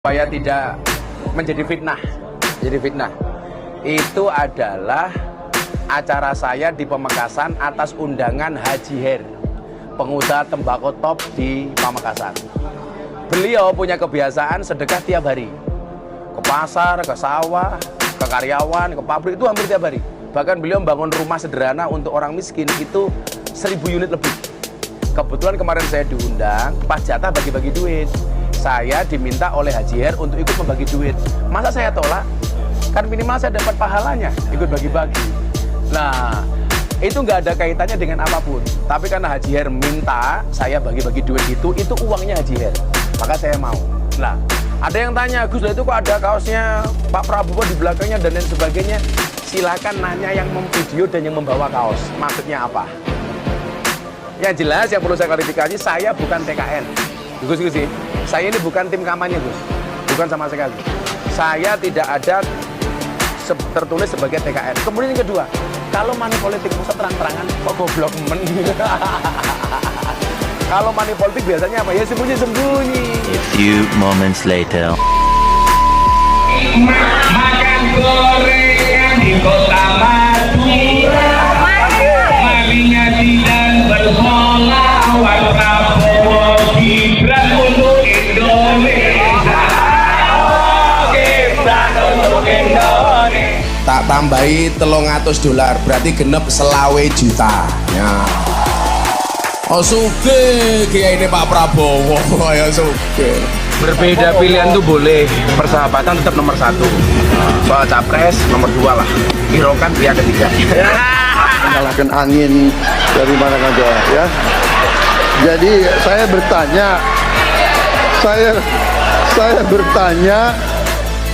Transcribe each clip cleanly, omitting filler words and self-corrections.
Supaya tidak menjadi fitnah. Jadi fitnah itu adalah acara saya di Pamekasan atas undangan Haji Her, pengusaha tembakau top di Pamekasan. Beliau punya kebiasaan sedekah tiap hari, ke pasar, ke sawah, ke karyawan, ke pabrik, itu hampir tiap hari. Bahkan beliau membangun rumah sederhana untuk orang miskin itu 1000 unit lebih. Kebetulan kemarin saya diundang, pas jatah bagi-bagi duit, saya diminta oleh Haji Her untuk ikut membagi duit. Masa saya tolak? Kan minimal saya dapat pahalanya, ikut bagi-bagi. Nah, itu nggak ada kaitannya dengan apapun. Tapi karena Haji Her minta saya bagi-bagi duit itu uangnya Haji Her. Maka saya mau. Nah, ada yang tanya, Gus, itu kok ada kaosnya Pak Prabowo di belakangnya dan lain sebagainya. Silakan nanya yang memvideo dan yang membawa kaos. Maksudnya apa? Yang jelas yang perlu saya klarifikasi, saya bukan TKN. Gus, saya ini bukan tim kampanye, Gus. Bukan sama sekali. Saya tidak ada tertulis sebagai TKN. Kemudian yang kedua, kalau money politik pusat terang-terangan, kok goblok men. Kalau money politik biasanya apa? Ya sembunyi-sembunyi. A few moments later. Makan gorengan di kota Madura, malingnya tidak bersolawat, Prabowo Gibran untuk Indonesia. Gibran untuk Indonesia. Tak tambahi $300, berarti genep 20 juta ya. Oh suge kayak ini Pak Prabowo ya suge. Berbeda pilihan tuh boleh, persahabatan tetap nomor 1. Soal capres nomor 2 lah. Irokan pihak ketiga. Menyalahkan angin dari mana saja ya. Jadi saya bertanya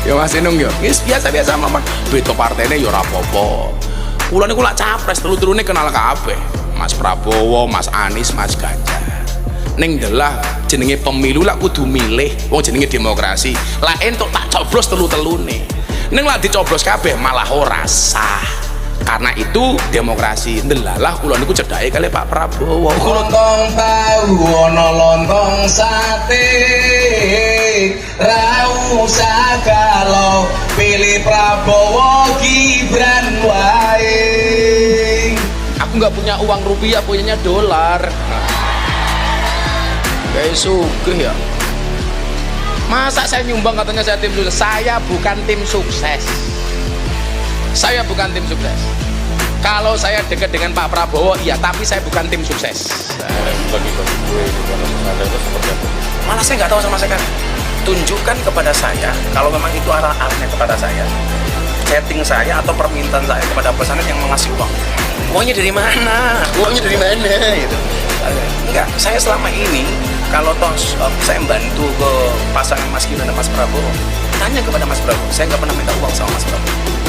Ya Mas Inung yo, biasa-biasa mama. Beto partainya yo rapopo. Kula niku lak capres telu-telune kenal kabeh. Mas Prabowo, Mas Anies, Mas Ganjar. Ning delah jenenge pemilu lak kudu milih. Wong jenenge demokrasi. Lah entuk tak coblos telu-telune. Ning lak dicoblos kabeh malah ora sah. Karena itu demokrasi. Ndelalah kula niku cedhake kali Pak Prabowo. Lontong tahu ono lontong sate, ra usah kalau pilih Prabowo Gibran wae. Aku nggak punya uang rupiah, punyanya dolar. Kayak sugih ya. Masa saya nyumbang katanya saya tim sukses? Saya bukan tim sukses. Saya bukan tim sukses. Kalau saya dekat dengan Pak Prabowo, iya, tapi saya bukan tim sukses. Malah saya nggak tahu sama sekali. Tunjukkan kepada saya, kalau memang itu arahnya kepada saya, chatting saya atau permintaan saya kepada pesanan yang mengasih uang. Uangnya dari mana? Uangnya dari mana? Gitu. Enggak, saya selama ini kalau toh saya membantu ke pasangan Mas Gibran dan Mas Prabowo, tanya kepada Mas Prabowo. Saya nggak pernah minta uang sama Mas Prabowo.